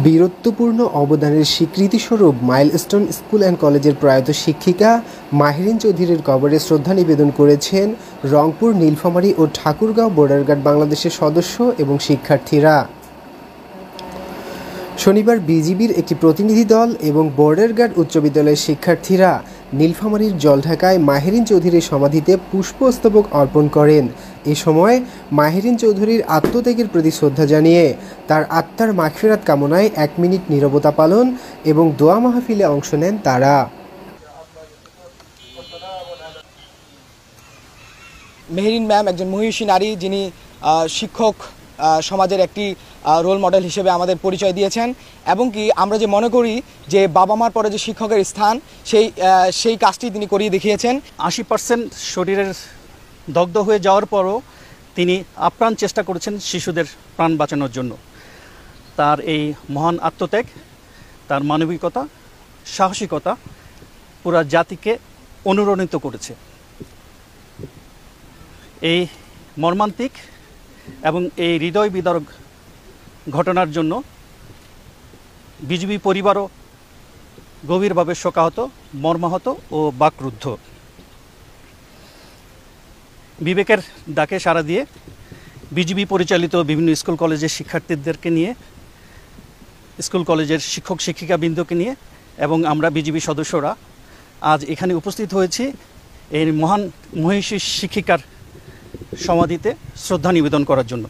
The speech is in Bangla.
বীরত্বপূর্ণ অবদানের স্বীকৃতিস্বরূপ মাইলস্টোন স্কুল অ্যান্ড কলেজের প্রয়াত শিক্ষিকা মাহেরিন চৌধুরীর কবরে শ্রদ্ধা নিবেদন করেছেন রংপুর, নীলফামারী ও ঠাকুরগাঁও বর্ডার গার্ড বাংলাদেশের সদস্য এবং শিক্ষার্থীরা। শনিবার বিজিবির একটি প্রতিনিধি দল এবং বর্ডার গার্ড উচ্চ বিদ্যালয়ের শিক্ষার্থীরা নীলফামারীর জলঢাকায় মাহেরিন চৌধুরীর সমাধিতে পুষ্পস্তবক অর্পণ করেন। এ সময় মাহেরিন চৌধুরীর আত্মত্যাগের প্রতি শ্রদ্ধা জানিয়ে তার আত্মার মাগফিরাত কামনায় 1 মিনিট নীরবতা পালন এবং দোয়া মাহফিলে অংশ নেন তারা। মেহেরিন ম্যাম একজন মহিষী নারী, যিনি শিক্ষক সমাজের একটি রোল মডেল হিসেবে আমাদের পরিচয় দিয়েছেন, এবং কি আমরা যে মনে করি যে বাবা মার পরে যে শিক্ষকের স্থান, সেই কাজটি তিনি করিয়ে দেখিয়েছেন। 80% শরীরের দগ্ধ হয়ে যাওয়ার পরও তিনি আপ্রাণ চেষ্টা করেছেন শিশুদের প্রাণ বাঁচানোর জন্য। তার এই মহান আত্মত্যাগ, তার মানবিকতা, সাহসিকতা পুরা জাতিকে অনুপ্রাণিত করেছে। এই মর্মান্তিক এবং এই হৃদয় বিদারক ঘটনার জন্য বিজিবি পরিবারও গভীরভাবে শোকাহত, মর্মাহত ও বাকরুদ্ধ। বিবেকের ডাকে সাড়া দিয়ে বিজিবি পরিচালিত বিভিন্ন স্কুল কলেজের শিক্ষার্থীদেরকে নিয়ে, স্কুল কলেজের শিক্ষক শিক্ষিকাবৃন্দকে নিয়ে এবং আমরা বিজিবি সদস্যরা আজ এখানে উপস্থিত হয়েছি এই মহান মহিষী শিক্ষিকার সমাধিতে শ্রদ্ধা নিবেদন করার জন্য।